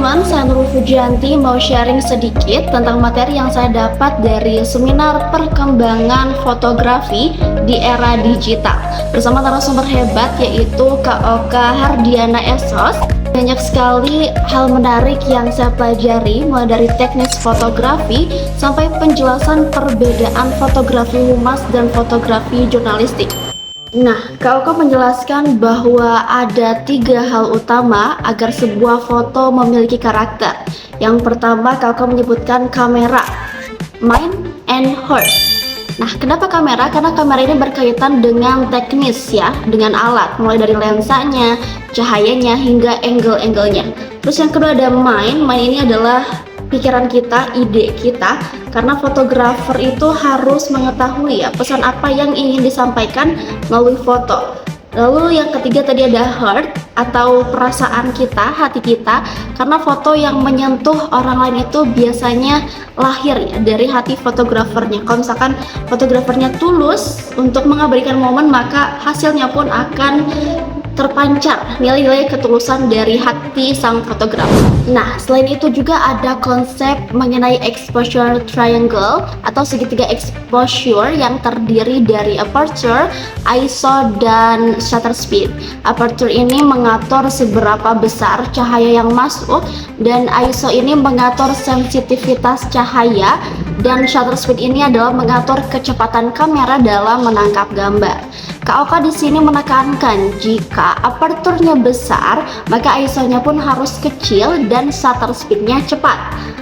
teman-teman, saya Nurul Fujianti mau sharing sedikit tentang materi yang saya dapat dari seminar perkembangan fotografi di era digital bersama narasumber hebat yaitu Kak Oka Hardiana Esos. Banyak sekali hal menarik yang saya pelajari, mulai dari teknis fotografi sampai penjelasan perbedaan fotografi humas dan fotografi jurnalistik. Nah, Kak Oka menjelaskan bahwa ada 3 hal utama agar sebuah foto memiliki karakter. Yang pertama, Kak Oka menyebutkan kamera, mind and heart. Nah, kenapa kamera? Karena kamera ini berkaitan dengan teknis ya, dengan alat, mulai dari lensanya, cahayanya, hingga angle-angle-nya. Terus yang kedua ada mind ini adalah pikiran kita, ide kita, karena fotografer itu harus mengetahui ya pesan apa yang ingin disampaikan melalui foto. Lalu yang ketiga tadi ada heart atau perasaan kita, hati kita, karena foto yang menyentuh orang lain itu biasanya lahir ya dari hati fotografernya. Kalau misalkan fotografernya tulus untuk mengabadikan momen, maka hasilnya pun akan terpancar nilai-nilai ketulusan dari hati sang fotografer. Nah, selain itu juga ada konsep mengenai exposure triangle atau segitiga exposure yang terdiri dari aperture, ISO, dan shutter speed. Aperture ini mengatur seberapa besar cahaya yang masuk, dan ISO ini mengatur sensitivitas cahaya, dan shutter speed ini adalah mengatur kecepatan kamera dalam menangkap gambar. Kak Oka di sini menekankan jika aperturnya besar, maka ISO-nya pun harus kecil dan shutter speed-nya cepat.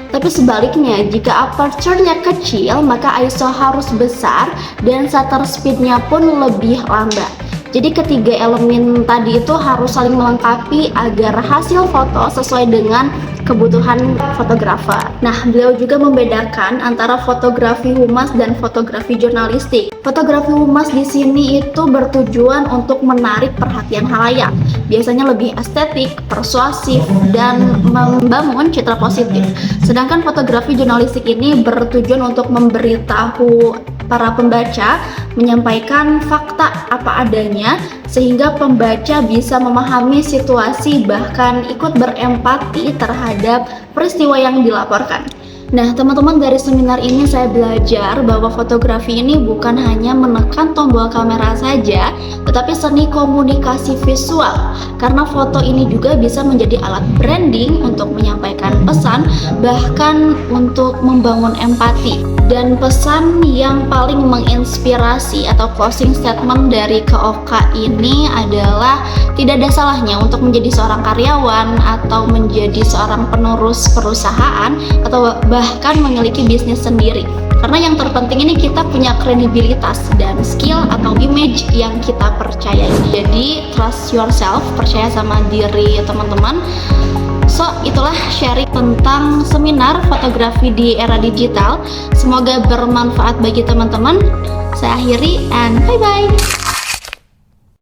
Tapi sebaliknya, jika aperture-nya kecil, maka ISO harus besar dan shutter speed-nya pun lebih lambat. Jadi ketiga elemen tadi itu harus saling melengkapi agar hasil foto sesuai dengan kebutuhan fotografer. Nah, beliau juga membedakan antara fotografi humas dan fotografi jurnalistik. Fotografi humas di sini itu bertujuan untuk menarik perhatian khalayak. Biasanya lebih estetik, persuasif, dan membangun citra positif. Sedangkan fotografi jurnalistik ini bertujuan untuk memberitahu para pembaca, menyampaikan fakta apa adanya sehingga pembaca bisa memahami situasi, bahkan ikut berempati terhadap peristiwa yang dilaporkan. Nah, teman-teman, dari seminar ini saya belajar bahwa fotografi ini bukan hanya menekan tombol kamera saja, tetapi seni komunikasi visual. Karena foto ini juga bisa menjadi alat branding untuk menyampaikan pesan, bahkan untuk membangun empati. Dan pesan yang paling menginspirasi atau closing statement dari Kak Oka ini adalah tidak ada salahnya untuk menjadi seorang karyawan atau menjadi seorang penerus perusahaan atau bahkan memiliki bisnis sendiri. Karena yang terpenting ini kita punya kredibilitas dan skill atau image yang kita percayai. Jadi trust yourself, percaya sama diri teman-teman. So, itulah sharing tentang seminar fotografi di era digital. Semoga bermanfaat bagi teman-teman. Saya akhiri and bye-bye.